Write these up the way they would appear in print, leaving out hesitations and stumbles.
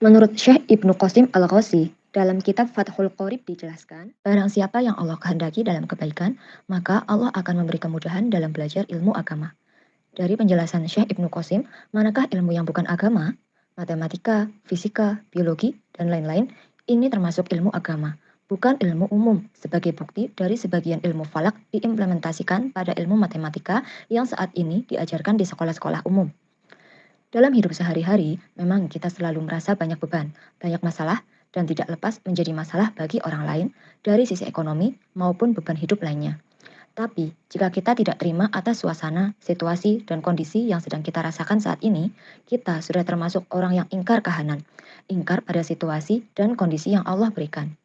Menurut Syekh Ibnu Qasim Al-Ghazi, dalam kitab Fathul Qorib dijelaskan, barang siapa yang Allah kehendaki dalam kebaikan, maka Allah akan memberi kemudahan dalam belajar ilmu agama. Dari penjelasan Syekh Ibnu Qasim, manakah ilmu yang bukan agama? Matematika, fisika, biologi, dan lain-lain, ini termasuk ilmu agama, bukan ilmu umum, sebagai bukti dari sebagian ilmu falak diimplementasikan pada ilmu matematika yang saat ini diajarkan di sekolah-sekolah umum. Dalam hidup sehari-hari, memang kita selalu merasa banyak beban, banyak masalah, dan tidak lepas menjadi masalah bagi orang lain dari sisi ekonomi maupun beban hidup lainnya. Tapi, jika kita tidak terima atas suasana, situasi, dan kondisi yang sedang kita rasakan saat ini, kita sudah termasuk orang yang ingkar kahanan, ingkar pada situasi dan kondisi yang Allah berikan.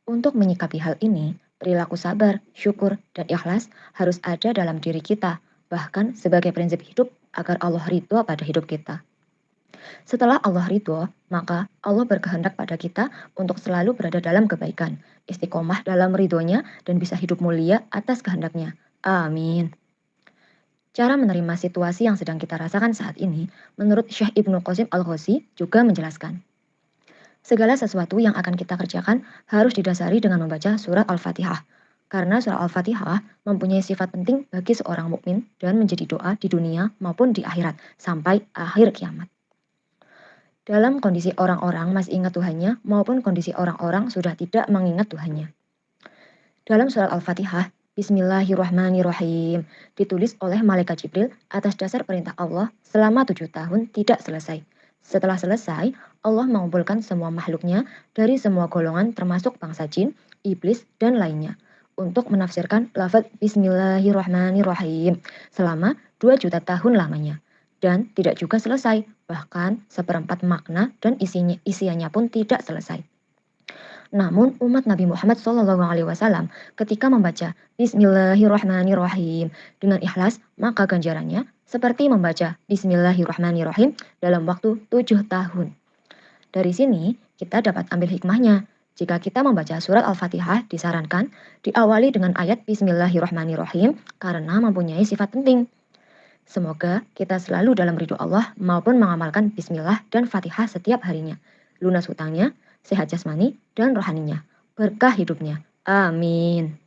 Untuk menyikapi hal ini, perilaku sabar, syukur, dan ikhlas harus ada dalam diri kita, bahkan sebagai prinsip hidup agar Allah ridho pada hidup kita. Setelah Allah ridho, maka Allah berkehendak pada kita untuk selalu berada dalam kebaikan, istiqomah dalam ridhonya, dan bisa hidup mulia atas kehendaknya. Amin. Cara menerima situasi yang sedang kita rasakan saat ini, menurut Syekh Ibnu Qasim Al-Ghazi juga menjelaskan. Segala sesuatu yang akan kita kerjakan harus didasari dengan membaca surat Al-Fatihah. Karena surat Al-Fatihah mempunyai sifat penting bagi seorang mukmin dan menjadi doa di dunia maupun di akhirat sampai akhir kiamat. Dalam kondisi orang-orang masih ingat Tuhannya maupun kondisi orang-orang sudah tidak mengingat Tuhannya. Dalam surat Al-Fatihah, Bismillahirrahmanirrahim, ditulis oleh Malaikat Jibril atas dasar perintah Allah selama 7 tahun tidak selesai. Setelah selesai, Allah mengumpulkan semua makhluknya dari semua golongan termasuk bangsa jin, iblis, dan lainnya untuk menafsirkan lafaz Bismillahirrahmanirrahim selama 2 juta tahun lamanya. Dan tidak juga selesai, bahkan seperempat makna dan isiannya pun tidak selesai. Namun umat Nabi Muhammad SAW ketika membaca Bismillahirrahmanirrahim dengan ikhlas, maka ganjarannya seperti membaca Bismillahirrahmanirrahim dalam waktu 7 tahun. Dari sini kita dapat ambil hikmahnya. Jika kita membaca surat Al-Fatihah disarankan diawali dengan ayat Bismillahirrahmanirrahim karena mempunyai sifat penting. Semoga kita selalu dalam ridho Allah maupun mengamalkan Bismillah dan Fatihah setiap harinya. Lunas hutangnya, sehat jasmani dan rohaninya. Berkah hidupnya. Amin.